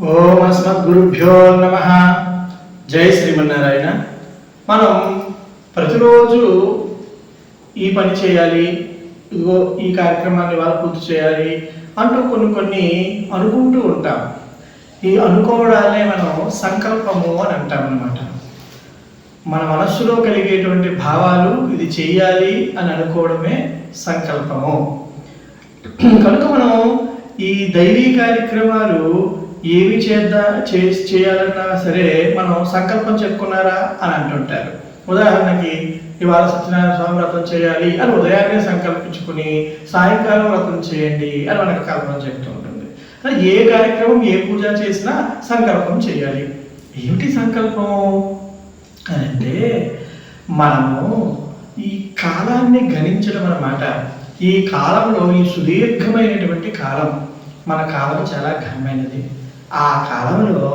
ఓం అస్మద్గురుభ్యో నమః. జై శ్రీమన్నారాయణ. మనం ప్రతిరోజు ఈ పని చేయాలి, ఇదిగో ఈ కార్యక్రమాన్ని వాళ్ళు పూర్తి చేయాలి అంటూ కొన్ని అనుకుంటూ ఉంటాం. ఈ అనుకోవడాలే మనం సంకల్పము అని అంటాం అన్నమాట. మన మనస్సులో కలిగేటువంటి భావాలు ఇది చేయాలి అని అనుకోవడమే సంకల్పము. కనుక మనం ఈ దైవీ కార్యక్రమాలు ఏవి చేయాలన్నా సరే మనం సంకల్పం చెప్పుకున్నారా అని అంటుంటారు. ఉదాహరణకి ఇవాళ సత్యనారాయణ స్వామి వ్రతం చేయాలి అని ఉదయాన్నే సంకల్పించుకుని సాయంకాలం వ్రతం చేయండి అని మనకు కల్పన చెప్తూ ఉంటుంది. ఏ కార్యక్రమం ఏ పూజ చేసినా సంకల్పం చేయాలి. ఏమిటి సంకల్పం అని అంటే మనము ఈ కాలాన్ని గణించడం అన్నమాట. ఈ కాలంలో ఈ సుదీర్ఘమైనటువంటి కాలం, మన కాలం చాలా ఘనమైనది. ఆ కాలంలో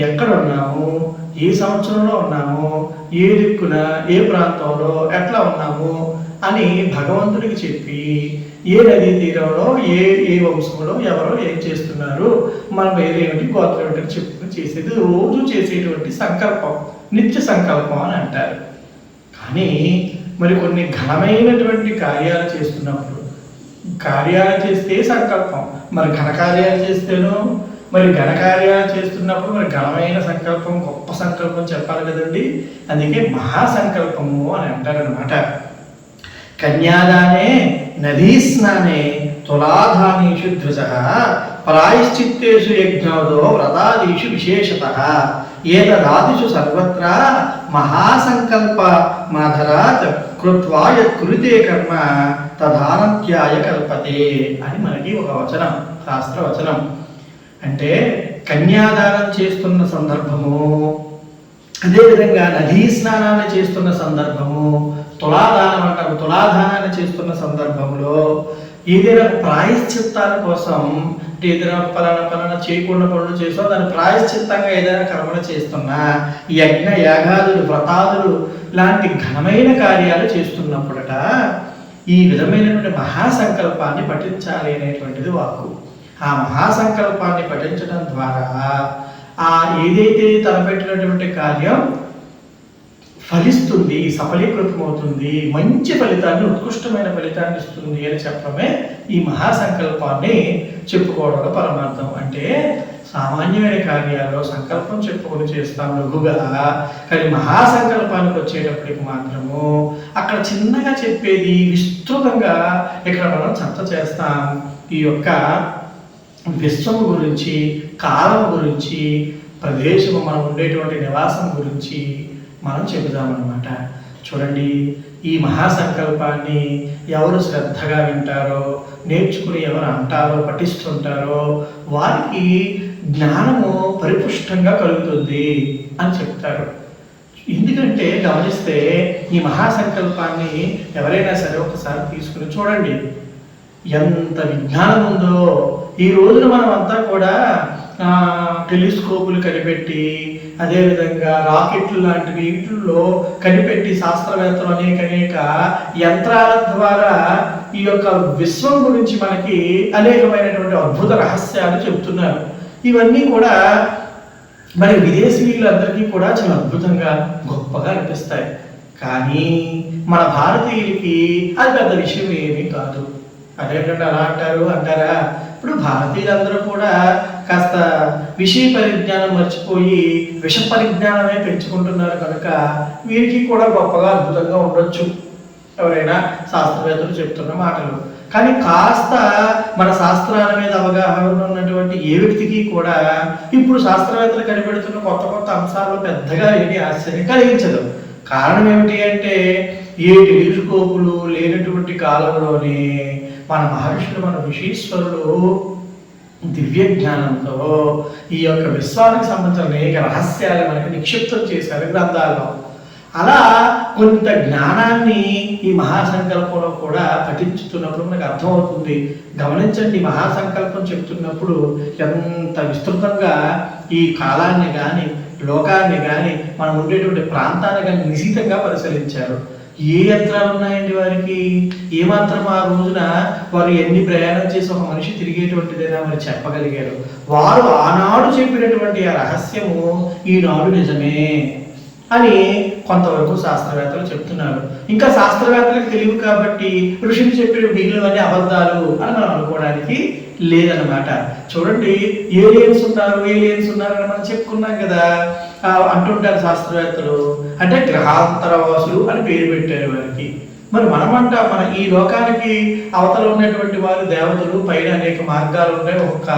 ఎక్కడ ఉన్నాము, ఏ సంవత్సరంలో ఉన్నాము, ఏ దిక్కున ఏ ప్రాంతంలో ఎట్లా ఉన్నాము అని భగవంతుడికి చెప్పి ఏ నదీ తీరంలో ఏ వంశంలో ఎవరో ఏం చేస్తున్నారు, మనం ఏదేమిటి గోత్రం ఏమిటి చెప్పుకుని చేసేది రోజు చేసేటువంటి సంకల్పం, నిత్య సంకల్పం అని అంటారు. కానీ మరి కొన్ని ఘనమైనటువంటి కార్యాలు చేస్తున్నప్పుడు కార్యాలు చేస్తే సంకల్పం, మరి ఘనకార్యాలు చేస్తేనో మరి ఘనకార్యాలు చేస్తున్నప్పుడు మరి ఘనమైన సంకల్పం, గొప్ప సంకల్పం చెప్పాలి కదండి. అందుకే మహాసంకల్పము అని అంటారనమాట. కన్యాదానే నదీ స్నానే తులాధానీషు ధ్వజ ప్రాయశ్చిత్తేషు యజ్ఞోదో వ్రతాదీషు విశేషతః ఏతదాదిషు సర్వత్రా మహాసంకల్ప మాధరాత్ కృత్వా యత్కురుతే కర్మ తదానంత్యాయ కల్పతే అని మనకి ఒక వచనం, శాస్త్రవచనం. అంటే కన్యాదానం చేస్తున్న సందర్భము, అదేవిధంగా నదీ స్నానాన్ని చేస్తున్న సందర్భము, తులాదానం అంటారు, తులాదానాన్ని చేస్తున్న సందర్భంలో ఏదైనా ప్రాయశ్చిత్తాల కోసం, ఏదైనా పలానా చేయకుండా పనులు చేసో దాని ప్రాయశ్చిత్తంగా ఏదైనా కర్మలు చేస్తున్నా, యజ్ఞ యాగాదులు వ్రతాదులు లాంటి ఘనమైన కార్యాలు చేస్తున్నప్పుడట ఈ విధమైనటువంటి మహాసంకల్పాన్ని పఠించాలి అనేటువంటిది వాక్కు. ఆ మహాసంకల్పాన్ని పఠించడం ద్వారా ఆ ఏదైతే తలపెట్టినటువంటి కార్యం ఫలిస్తుంది, సఫలీకృతమవుతుంది, మంచి ఫలితాన్ని, ఉత్కృష్టమైన ఫలితాన్ని ఇస్తుంది అని చెప్పడమే ఈ మహాసంకల్పాన్ని చెప్పుకోవడంలో పరమార్థం. అంటే సామాన్యమైన కార్యాల్లో సంకల్పం చెప్పుకొని చేస్తాం లఘుగా, కానీ మహాసంకల్పానికి వచ్చేటప్పటికి మాత్రము అక్కడ చిన్నగా చెప్పేది విస్తృతంగా ఇక్కడ మనం చర్చ చేస్తాం. ఈ యొక్క విశ్వము గురించి, కాలం గురించి, ప్రదేశము, మనం ఉండేటువంటి నివాసం గురించి మనం చెబుదామన్నమాట. చూడండి, ఈ మహాసంకల్పాన్ని ఎవరు శ్రద్ధగా వింటారో, నేర్చుకుని ఎవరు అంటారో, పఠిస్తుంటారో వారికి జ్ఞానము పరిపుష్టంగా కలుగుతుంది అని చెప్తారు. ఎందుకంటే గమనిస్తే ఈ మహాసంకల్పాన్ని ఎవరైనా సరే ఒకసారి తీసుకుని చూడండి, ఎంత విజ్ఞానం ఉందో. ఈ రోజున మనం అంతా కూడా టెలిస్కోపులు కనిపెట్టి, అదేవిధంగా రాకెట్లు లాంటివి వీటిల్లో కనిపెట్టి శాస్త్రవేత్తలు అనేక యంత్రాల ద్వారా ఈ యొక్క విశ్వం గురించి మనకి అనేకమైనటువంటి అద్భుత రహస్యాలు చెబుతున్నారు. ఇవన్నీ కూడా మరి విదేశీయులందరికీ కూడా చాలా అద్భుతంగా గొప్పగా అనిపిస్తాయి. కానీ మన భారతీయులకి అది పెద్ద విషయం ఏమీ కాదు. అదేంటంటే అలా అంటారా? ఇప్పుడు భారతీయులందరూ కూడా కాస్త విషయ పరిజ్ఞానం మర్చిపోయి విష పరిజ్ఞానమే పెంచుకుంటున్నారు కనుక వీరికి కూడా గొప్పగా అద్భుతంగా ఉండొచ్చు, ఎవరైనా శాస్త్రవేత్తలు చెప్తున్న మాటలు. కానీ కాస్త మన శాస్త్రాల మీద అవగాహన ఉన్నటువంటి ఏ వ్యక్తికి కూడా ఇప్పుడు శాస్త్రవేత్తలు కనిపెడుతున్న కొత్త అంశాలు పెద్దగా ఏమీ ఆశ్చర్యం కలిగించదు. కారణం ఏమిటి అంటే ఏ టెలిస్కోపులు లేనటువంటి కాలంలోనే మన మహర్షులు, మన ఋషీశ్వరులు దివ్య జ్ఞానంతో ఈ యొక్క విశ్వానికి సంబంధించిన అనేక రహస్యాలు మనకి నిక్షిప్తం చేశారు గ్రంథాల్లో. అలా కొంత జ్ఞానాన్ని ఈ మహాసంకల్పంలో కూడా పఠించుతున్నప్పుడు మనకు అర్థమవుతుంది. గమనించండి, మహాసంకల్పం చెప్తున్నప్పుడు ఎంత విస్తృతంగా ఈ కాలాన్ని కానీ, లోకాన్ని కానీ, మనం ఉండేటువంటి ప్రాంతాన్ని కానీ నిశితంగా పరిశీలించారు. ఏ యంత్రాలు ఉన్నాయండి వారికి? ఏమాత్రం ఆ రోజున వారు ఎన్ని ప్రయాణం చేసి ఒక మనిషి తిరిగేటువంటిదైనా వారు చెప్పగలిగారు. వారు ఆనాడు చెప్పినటువంటి ఆ రహస్యము ఈనాడు నిజమే అని కొంతవరకు శాస్త్రవేత్తలు చెప్తున్నారు. ఇంకా శాస్త్రవేత్తలకు తెలియదు కాబట్టి ఋషులు చెప్పిన మిగిలినవన్నీ అబద్ధాలు అని మనం అనుకోవడానికి లేదన్నమాట. చూడండి, ఏలియన్స్ ఉన్నారు అని మనం చెప్పుకున్నాం కదా. అంటుంటారు శాస్త్రవేత్తలు, అంటే గ్రహాంతరవాసులు అని పేరు పెట్టారు వారికి. మరి మనమంట మన ఈ లోకానికి అవతల ఉన్నటువంటి వారు దేవతలు, పైన అనేక మార్గాలు ఉంటాయి, ఒక్కొక్క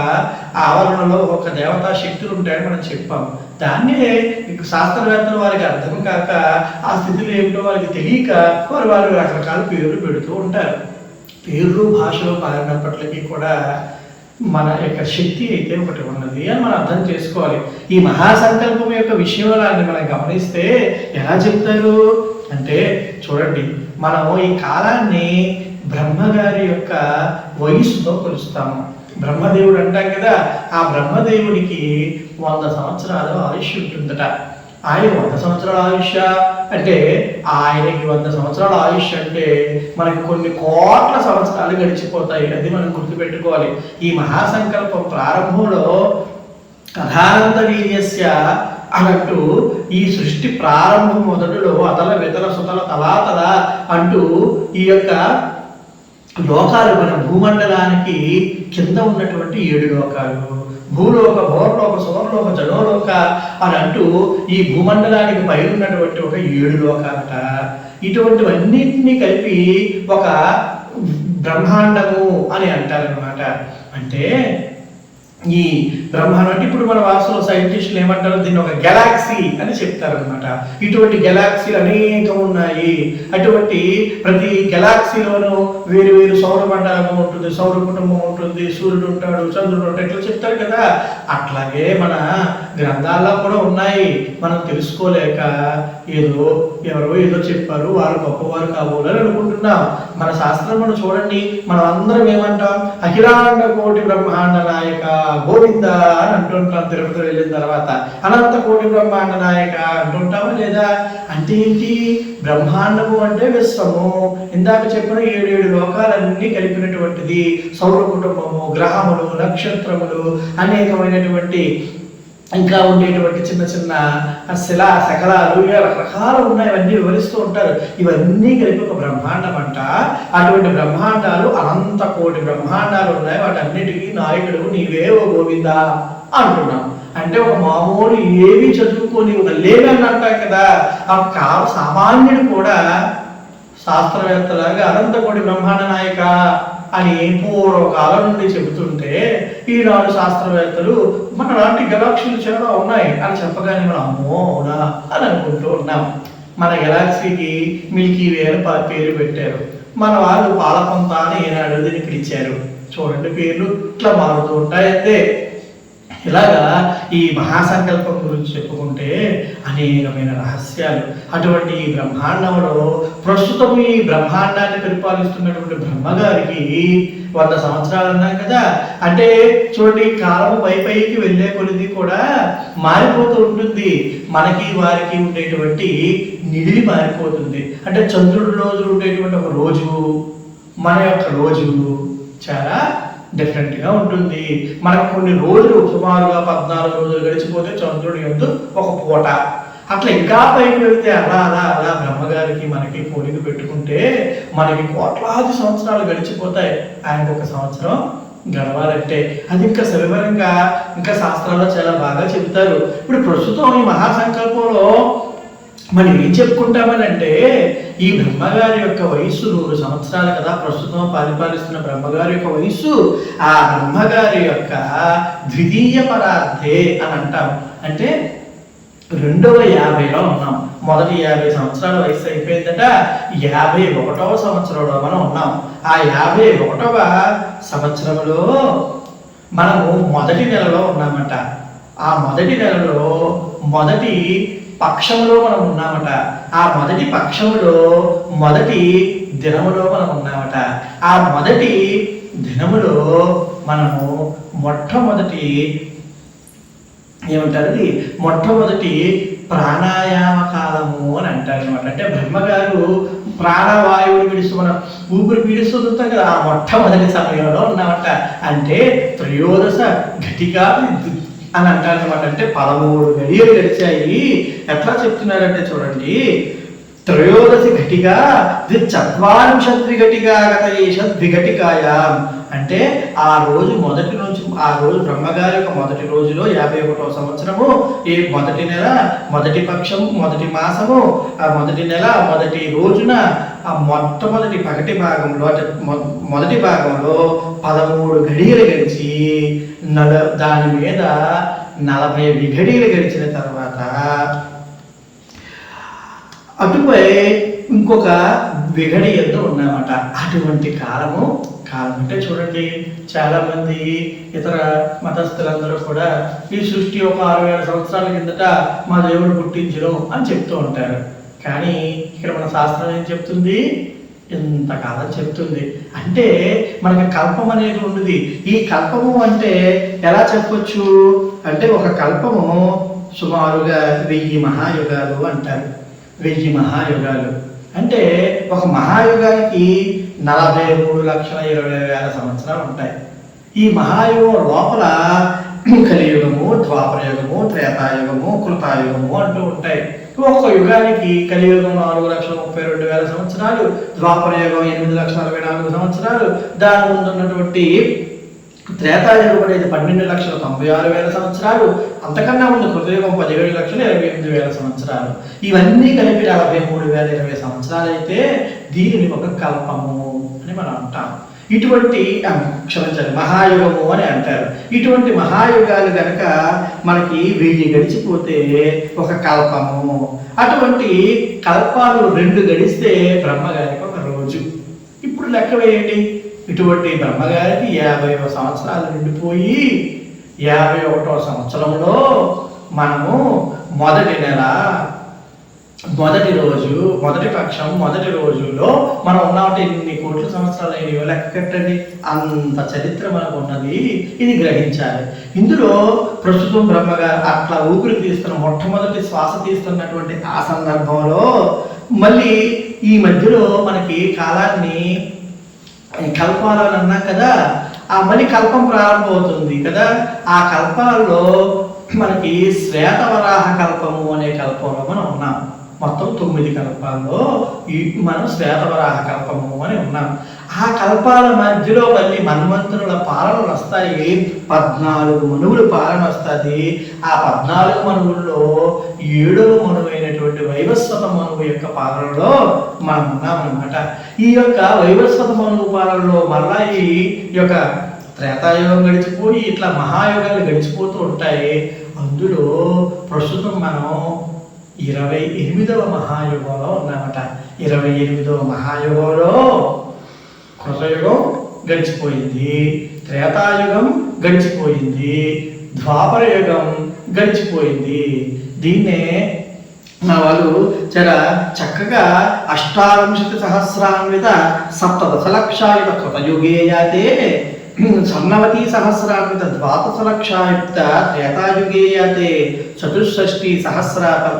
ఆవరణలో ఒక్కొక్క దేవతా శక్తులు ఉంటాయని మనం చెప్పాం. దాన్నే శాస్త్రవేత్తలు వారికి అర్థం కాక ఆ స్థితిలో ఏమిటో వారికి తెలియక వారు రకరకాల పేర్లు పెడుతూ ఉంటారు. పేర్లు భాషలో మారినప్పటికీ కూడా మన యొక్క శక్తి అయితే ఒకటి ఉన్నది అని మనం అర్థం చేసుకోవాలి. ఈ మహాసంకల్పం యొక్క విషయంలో మనం గమనిస్తే ఎలా చెప్తారు అంటే, చూడండి, మనం ఈ కాలాన్ని బ్రహ్మగారి యొక్క వయస్సుతో కొలుస్తాము. బ్రహ్మదేవుడు అంటాం కదా, ఆ బ్రహ్మదేవుడికి 100 సంవత్సరాలు ఆయుష్ ఉంటుందట. ఆయన 100 సంవత్సరాల ఆయుష్ అంటే, ఆయనకి 100 సంవత్సరాల ఆయుష్ అంటే మనకి కొన్ని కోట్ల సంవత్సరాలు గడిచిపోతాయి. అది మనం గుర్తుపెట్టుకోవాలి. ఈ మహాసంకల్పం ప్రారంభంలో కథానంద వీర్యస్య అన్నట్టు ఈ సృష్టి ప్రారంభం మొదటిలో అతల వితల సుతల తలాతల అంటూ ఈ యొక్క లోకాలు మన భూమండలానికి కింద ఉన్నటువంటి 7 లోకాలు, భూలోక, భోర్లోక, సువర్లోక, జనోలోక అని అంటూ ఈ భూమండలానికి పై ఉన్నటువంటి ఒక 7 లోకాలట. ఇటువంటివన్నింటినీ కలిపి ఒక బ్రహ్మాండము అని అంటారనమాట. అంటే ఈ బ్రహ్మాండం అంటే ఇప్పుడు మన భాషలో సైంటిస్టులు ఏమంటారు, దీన్ని ఒక గెలాక్సీ అని చెప్తారనమాట. ఇటువంటి గెలాక్సీలు అనేకం ఉన్నాయి. అటువంటి ప్రతి గెలాక్సీలోనూ వేరు వేరు సౌర మండలము ఉంటుంది, సౌర కుటుంబం ఉంటుంది, సూర్యుడు ఉంటాడు, చంద్రుడు ఉంటాడు, ఇట్లా చెప్తారు కదా. అట్లాగే మన గ్రంథాల్లో కూడా ఉన్నాయి. మనం తెలుసుకోలేక ఎవరో ఏదో చెప్పారు, వారు గొప్పవారు కాబోలని అనుకుంటున్నాం. మన శాస్త్రం మనం చూడండి, మనం అందరం ఏమంటాం, అఖిలాండ కోటి బ్రహ్మాండ నాయక గోవింద అని అంటుంటాం. తిరుపతి వెళ్ళిన తర్వాత అనంత కోటి బ్రహ్మాండ నాయక అంటుంటామా లేదా? అంటే ఏంటి? బ్రహ్మాండము అంటే విశ్వము, ఇందాక చెప్పిన 7 లోకాలన్నీ కలిపినటువంటిది. సౌర కుటుంబము, గ్రహములు, నక్షత్రములు, అనేకమైనటువంటి ఇంకా ఉండేటువంటి చిన్న చిన్న శిలా శకలాలు, రకరకాలు ఉన్నాయి. ఇవన్నీ వివరిస్తూ ఉంటారు. ఇవన్నీ కలిపి ఒక బ్రహ్మాండం అంట. అటువంటి బ్రహ్మాండాలు అనంత కోటి బ్రహ్మాండాలు ఉన్నాయి. వాటన్నిటికీ నాయకుడు నీవే ఓ గోవిందా అంటున్నాం. అంటే ఒక మామూలు ఏవి చదువుకొని ఒక లేవని అంటాం కదా, ఆ సామాన్యుడు కూడా శాస్త్రవేత్తలాగా అనంత కోటి బ్రహ్మాండ నాయక అని పూర్వకాలం నుండి చెబుతుంటే, ఈనాడు శాస్త్రవేత్తలు మన లాంటి గెలాక్సీలు చాలా ఉన్నాయి అని చెప్పగానే మనం అమ్మో అవునా అని అనుకుంటూ ఉన్నాం. మన గెలాక్సీకి మిల్కీ వే అని పేరు పెట్టారు. మన వాళ్ళు పాలకొంత అని ఏనాడు దీన్ని పిలిచారు. చూడండి, పేర్లు ఇట్లా మారుతూ ఉంటాయి. అంతే. ఇలాగా ఈ మహాసంకల్పం గురించి చెప్పుకుంటే అనేకమైన రహస్యాలు. అటువంటి ఈ బ్రహ్మాండంలో ప్రస్తుతం ఈ బ్రహ్మాండాన్ని పరిపాలిస్తున్నటువంటి బ్రహ్మగారికి 100 సంవత్సరాలు అన్నాం కదా. అంటే చూడండి, కాలం పైకి వెళ్ళే కొద్ది కూడా మారిపోతూ ఉంటుంది. మనకి వారికి ఉండేటువంటి నిడివి మారిపోతుంది. అంటే చంద్రుడి రోజు ఉండేటువంటి ఒక రోజు, మన యొక్క రోజు చాలా డిఫరెంట్గా ఉంటుంది. మనకు కొన్ని రోజులు సుమారుగా 14 రోజులు గడిచిపోతే చంద్రుడి యందు ఒక పూట. అట్లా ఇంకా పైకి వెళ్తే అలా అలా అలా బ్రహ్మగారికి మనకి పోలిక పెట్టుకుంటే మనకి కోట్లాది సంవత్సరాలు గడిచిపోతాయి. ఆయనకు ఒక సంవత్సరం గడవాలంటే అది ఇంకా సవివరంగా ఇంకా శాస్త్రాల్లో చాలా బాగా చెబుతారు. ఇప్పుడు ప్రస్తుతం ఈ మహాసంకల్పంలో మనం ఏం చెప్పుకుంటామని అంటే, ఈ బ్రహ్మగారి యొక్క వయస్సు 100 సంవత్సరాలు కదా. ప్రస్తుతం పరిపాలిస్తున్న బ్రహ్మగారి యొక్క వయస్సు, ఆ బ్రహ్మగారి యొక్క ద్వితీయ పరార్థే అని అంటాం. అంటే 2వ 50లో ఉన్నాం. మొదటి 50 సంవత్సరాల వయసు అయిపోయిందట. 51వ సంవత్సరంలో మనం ఉన్నాం. ఆ 51వ సంవత్సరంలో మనము మొదటి నెలలో ఉన్నామట. ఆ మొదటి నెలలో మొదటి పక్షంలో మనం ఉన్నామట. ఆ మొదటి పక్షంలో మొదటి దినములో మనం ఉన్నామట. ఆ మొదటి దినములో మనము మొట్టమొదటి ప్రాణాయామ కాలము అని అంటారు అనమాట. అంటే బ్రహ్మగారు ప్రాణవాయువుని విడుస్తూ మనం ఊపిరి పీడిస్తుంటాం కదా, ఆ మొట్టమొదటి సమయంలో ఉన్నామట. అంటే త్రయోదశ ఘటికా అని అంటారు అనమాట. అంటే 13 గడియలు గడిచాయి. ఎట్లా చెప్తున్నారంటే చూడండి, త్రయోదశి ఘటిగా ద్విచత్వారింశద్విఘటిగా ద్విఘటికాయ. అంటే ఆ రోజు మొదటి నుంచి, ఆ రోజు బ్రహ్మగారి యొక్క మొదటి రోజులో 51వ సంవత్సరము, ఈ మొదటి నెల, మొదటి పక్షము, మొదటి మాసము, ఆ మొదటి నెల మొదటి రోజున ఆ మొట్టమొదటి పగటి భాగంలో, మొదటి భాగంలో 13 గడియలు గడిచి దాని మీద 40 విఘడియలు గడిచిన తర్వాత అటుపై ఇంకొక విఘడి ఎంతో ఉన్నామట. అటువంటి కాలం అంటే చూడండి, చాలా మంది ఇతర మతస్థులందరూ కూడా ఈ సృష్టి ఒక 6000 సంవత్సరాల కిందట మా దేవుడు పుట్టించడం అని చెప్తూ ఉంటారు. కానీ ఇక్కడ మన శాస్త్రం ఏం చెప్తుంది? ఇంతకాలం చెప్తుంది. అంటే మనకి కల్పం అనేది ఉన్నది. ఈ కల్పము అంటే ఎలా చెప్పొచ్చు అంటే, ఒక కల్పము సుమారుగా 1000 మహాయుగాలు అంటారు. 1000 మహాయుగాలు అంటే ఒక మహాయుగానికి 43,20,000 సంవత్సరాలు ఉంటాయి. ఈ మహాయుగం లోపల కలియుగము, ద్వాపరయుగము, త్రేతాయుగము, కృతాయుగము అంటూ ఉంటాయి. ఒక్క యుగానికి కలియుగం 4,32,000 సంవత్సరాలు, ద్వాపరయుగం 8,44,000 సంవత్సరాలు, దాని ముందు ఉన్నటువంటి త్రేతాయుగం అనేది 12,96,000 సంవత్సరాలు, అంతకన్నా ముందు కృతయుగం 17,28,000 సంవత్సరాలు. ఇవన్నీ కలిపి 43,020 సంవత్సరాలు అయితే దీనిని ఒక కల్పము అని మనం అంటాం. ఇటువంటి క్షమించాలి, మహాయుగము అని అంటారు. ఇటువంటి మహాయుగాలు గనక మనకి 1000 గడిచిపోతే ఒక కల్పము. అటువంటి కల్పాలు 2 గడిస్తే బ్రహ్మగారికి ఒక రోజు. ఇప్పుడు లెక్క వేయండి, ఇటువంటి బ్రహ్మగారికి 50వ సంవత్సరాలు నిండిపోయి 51వ సంవత్సరంలో మనము మొదటి నెల, మొదటి రోజు, మొదటి పక్షం, మొదటి రోజులో మనం ఉన్నామంటే ఎన్ని కోట్ల సంవత్సరాలు అయినయో లెక్క కట్టండి. అంత చరిత్ర మనకు ఉన్నది. ఇది గ్రహించాలి. ఇందులో ప్రస్తుతం బ్రహ్మగారు అట్లా ఊపిరి తీస్తున్న, మొట్టమొదటి శ్వాస తీస్తున్నటువంటి ఆ సందర్భంలో మళ్ళీ ఈ మధ్యలో మనకి కాలాన్ని కల్పాలని అన్నాం కదా, ఆ మళ్ళీ కల్పం ప్రారంభమవుతుంది కదా. ఆ కల్పాలలో మనకి శ్వేతవరాహ కల్పము అనే కల్పంలో మనం ఉన్నాం. మొత్తం 9 కల్పాల్లో మనం శ్వేతవరాహ కల్పము అని ఉన్నాం. ఆ కల్పాల మధ్యలో మళ్ళీ మన్వంతరుల పాలనలు వస్తాయి. 14 మనువులు పాలన వస్తుంది. ఆ 14 మనువుల్లో 7వ మనువైనటువంటి వైవస్వత మనువు యొక్క పాలనలో మనం ఉన్నామన్నమాట. ఈ యొక్క వైవస్వత మనువు పాలనలో మళ్ళా ఈ యొక్క త్రేతాయుగం గడిచిపోయి ఇట్లా మహాయుగాలు గడిచిపోతూ ఉంటాయి. అందులో ప్రస్తుతం మనం 28వ మహాయుగంలో ఉన్నామట. 28వ మహాయుగంలో కృతయుగం గడిచిపోయింది, త్రేతాయుగం గడిచిపోయింది, ద్వాపర యుగం గడిచిపోయింది. దీన్నే నా వాళ్ళు చాలా చక్కగా 48,000 సప్తదశలక్షాయుత కృతయుగే యాతే సన్నవతి సహస్రాన్విత 12,00,000 త్రేతాయుగే యాతే 64,000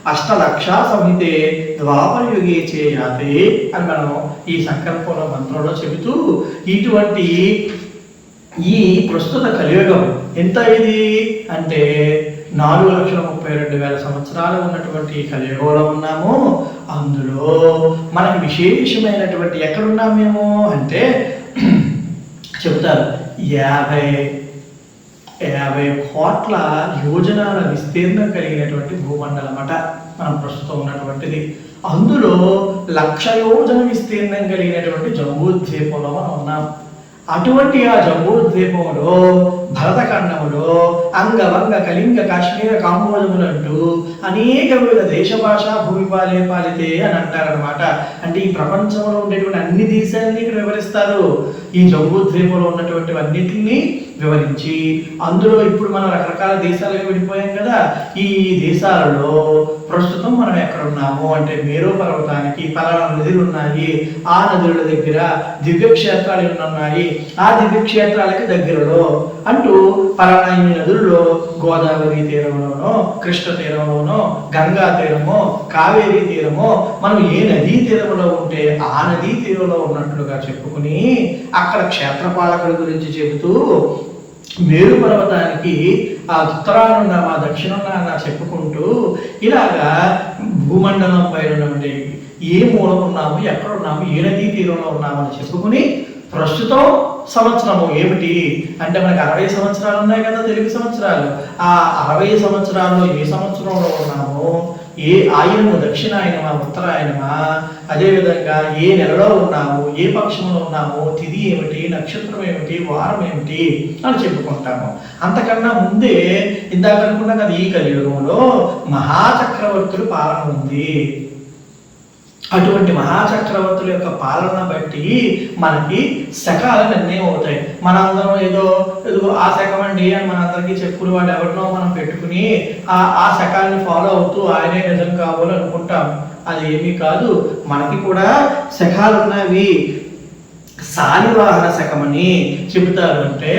8,00,000 సంహితే ద్వాపరయుగే చేయాతే అని మనం ఈ సంకల్పంలో మంత్రంలో చెబుతూ, ఇటువంటి ఈ ప్రస్తుత కలియుగం ఎంత ఇది అంటే 4,32,000 సంవత్సరాలు ఉన్నటువంటి కలియుగంలో ఉన్నాము. అందులో మనకి విశేషమైనటువంటి ఎక్కడున్నాం మేము అంటే చెబుతారు 50 కోట్ల యోజనాల విస్తీర్ణం కలిగినటువంటి భూమండలం అట మనం ప్రస్తుతం ఉన్నటువంటిది. అందులో 1,00,000 యోజన విస్తీర్ణం కలిగినటువంటి జంబూద్వీపంలో మనం ఉన్నాం. అటువంటి ఆ జంబూద్వీపంలో భరతఖండములో అంగవంగ కళింగ కాశ్మీర కాంబోజములంటూ అనేక వివిధ దేశ భాష భూమిపాలే పాలితే అని అంటారనమాట. అంటే ఈ ప్రపంచంలో ఉండేటువంటి అన్ని దేశాలని ఇక్కడ వివరిస్తారు. ఈ జంబూద్వీపంలో ఉన్నటువంటి అన్నిటిని వివరించి అందులో ఇప్పుడు మనం రకరకాల దేశాలుగా విడిపోయాం కదా. ఈ దేశాలలో ప్రస్తుతం మనం ఎక్కడ ఉన్నాము అంటే మేరు పర్వతానికి పలానా నదులు ఉన్నాయి, ఆ నదుల దగ్గర దివ్యక్షేత్రాలు ఉన్నాయి, ఆ దివ్యక్షేత్రాలకి దగ్గరలో అంటూ పలానా ఈ నదుల్లో గోదావరి తీరంలోనో, కృష్ణ తీరంలోనో, గంగా తీరమో, కావేరీ తీరమో మనం ఏ నదీ తీరంలో ఉంటే ఆ నదీ తీరంలో ఉన్నట్లుగా చెప్పుకుని అక్కడ క్షేత్రపాలకుల గురించి చెబుతూ మేరు పర్వతానికి ఆ ఉత్తరాన మా దక్షిణాన చెప్పుకుంటూ ఇలాగా భూమండలం పైన ఉన్నటువంటి ఏ మూలం ఉన్నాము, ఎక్కడ ఉన్నాము, ఏ నదీ తీరంలో ఉన్నాము అని చెప్పుకుని ప్రస్తుతం సంవత్సరము ఏమిటి అంటే మనకి 60 సంవత్సరాలు ఉన్నాయి కదా తెలుగు సంవత్సరాలు. ఆ 60 సంవత్సరాల్లో ఏ సంవత్సరంలో ఉన్నాము, ఏ ఆయనము దక్షిణాయనమా ఉత్తరాయనమా, అదేవిధంగా ఏ నెలలో ఉన్నాము, ఏ పక్షంలో ఉన్నాము, తిథి ఏమిటి, నక్షత్రం ఏమిటి, వారం ఏమిటి అని చెప్పుకుంటాము. అంతకన్నా ముందే ఇందాక అనుకున్నాం కదా, ఈ కలియుగంలో మహాచక్రవర్తులు పాలన ఉంది. అటువంటి మహాచక్రవర్తుల యొక్క పాలన బట్టి మనకి శకాలు నిర్ణయం అవుతాయి. మనందరం ఏదో ఆ శకం అండి అని మనందరికీ చెప్పుకుని వాడు ఎవరినో మనం పెట్టుకుని ఆ శకాన్ని ఫాలో అవుతూ ఆయనే నిజం కావాలి అనుకుంటాం. అది ఏమీ కాదు. మనకి కూడా శకాలు ఉన్నవి. శాలివాహన శకమని చెబుతారు. అంటే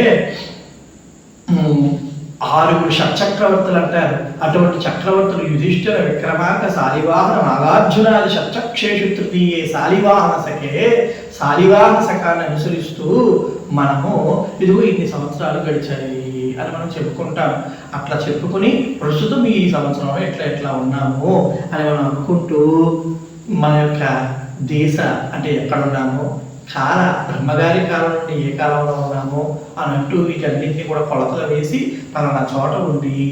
6 షట్చక్రవర్తులు అంటారు. అటువంటి చక్రవర్తులు యుధిష్ఠిర, విక్రమాంక, శాలివాహన, నాగార్జునాది షట్చక్షేషు తృతీయే శాలివాహన శకే. శాలివాహన శకాన్ని అనుసరిస్తూ మనము ఇదిగో ఇన్ని సంవత్సరాలు గడిచాయి అని మనం చెప్పుకుంటాం. అట్లా చెప్పుకుని ప్రస్తుతం ఈ సంవత్సరంలో ఎట్లా ఉన్నాము అని మనం అనుకుంటూ మన యొక్క దేశ అంటే ఎక్కడున్నాము, కాల బ్రహ్మగారి కాలం నుండి ఏ కాలంలో ఉన్నాము అని అంటూ వీటన్నింటినీ కూడా కొలతలు వేసి పలానా చోట ఉండి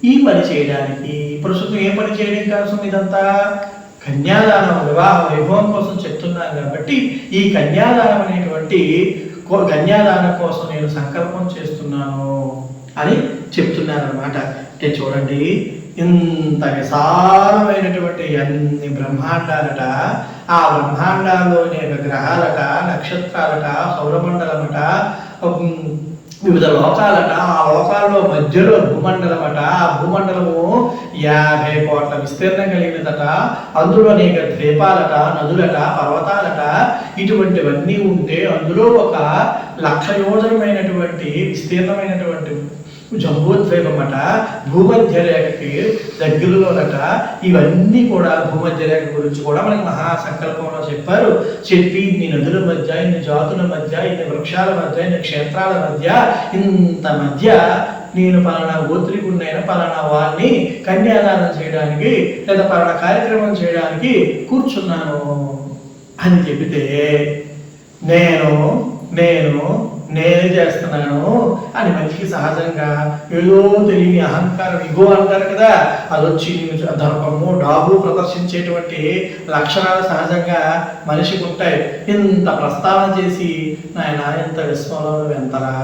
ఈ పని చేయడానికి ప్రస్తుతం ఏ పని చేయడానికి కోసం ఇదంతా కన్యాదానం వివాహ వైభవం కోసం చెప్తున్నాను కాబట్టి ఈ కన్యాదానం అనేటువంటి కన్యాదానం కోసం నేను సంకల్పం చేస్తున్నాను అని చెప్తున్నారనమాట. అంటే చూడండి, ఇంత విశాలమైనటువంటి అన్ని బ్రహ్మాండాలట, ఆ బ్రహ్మాండాల్లోని గ్రహాలట, నక్షత్రాలట, సౌరమండలమట, వివిధ లోకాలట, ఆ లోకాల్లో మధ్యలో భూమండలమట, ఆ భూమండలము 50 కోట్ల విస్తీర్ణం కలిగినదట, అందులో అనేక ద్వీపాలట, నదులట, పర్వతాలట, ఇటువంటివన్నీ ఉంటే అందులో 1,00,000 యోజనమైనటువంటి విస్తీర్ణమైనటువంటి జంబూద్వీపమట, భూమధ్య రేఖకి దగ్గరలోనట. ఇవన్నీ కూడా భూమధ్య రేఖ గురించి కూడా మనకి మహాసంకల్పంలో చెప్పారు. చెప్పి ఇన్ని నదుల మధ్య, ఇన్ని జాతుల మధ్య, ఇన్ని వృక్షాల మధ్య, ఇన్ని క్షేత్రాల మధ్య, ఇంత మధ్య నేను పలానా గోత్రికుడినైనా పలానా వారిని కన్యాదానం చేయడానికి లేదా పలానా కార్యక్రమం చేయడానికి కూర్చున్నాను అని చెబితే నేనే చేస్తున్నాను అని మనిషికి సహజంగా ఏదో తెలియని అహంకారం, ఇగో అంటారు కదా, అది వచ్చి దర్పము డాబు ప్రదర్శించేటువంటి లక్షణాలు సహజంగా మనిషికి ఉంటాయి. ఇంత ప్రస్తావన చేసి నాయన ఇంత విశ్వంలో ఎంతరా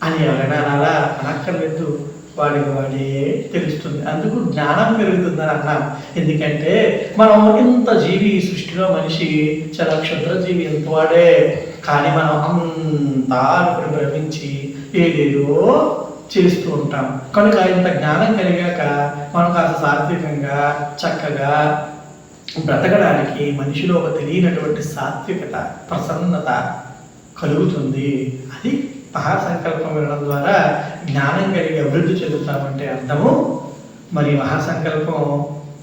అని ఎవరైనా అలా అనక్కర్లేదు, వాడే తెలుస్తుంది. అందుకు జ్ఞానం పెరుగుతుందని అన్నాం. ఎందుకంటే మనం ఇంత జీవి సృష్టిలో మనిషి చాలా క్షుద్ర జీవి ఎంత వాడే, కానీ మనం అంతా భ్రమించి ఏదేదో చేస్తూ ఉంటాం. కనుక ఇంత జ్ఞానం కలిగాక మనం కాస్త సాత్వికంగా చక్కగా బ్రతకడానికి మనిషిలో ఒక తెలియనటువంటి సాత్వికత, ప్రసన్నత కలుగుతుంది. అది మహాసంకల్పం వినడం ద్వారా జ్ఞానం కలిగి అభివృద్ధి చెందుతామంటే అర్థము. మరి మహాసంకల్పం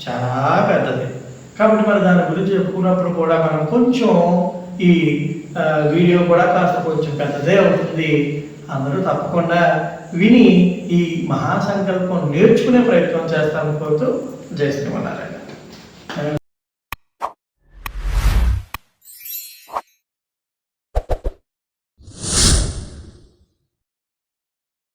చాలా పెద్దది కాబట్టి మరి దాని గురించి చెప్పుకున్నప్పుడు కూడా మనం కొంచెం ఈ వీడియో కూడా కాస్త కొంచెం పెద్దదే అవుతుంది. అందరూ తప్పకుండా విని ఈ మహాసంకల్పం నేర్చుకునే ప్రయత్నం చేస్తామని కోరుతూ జై శ్రీమన్నారాయణ.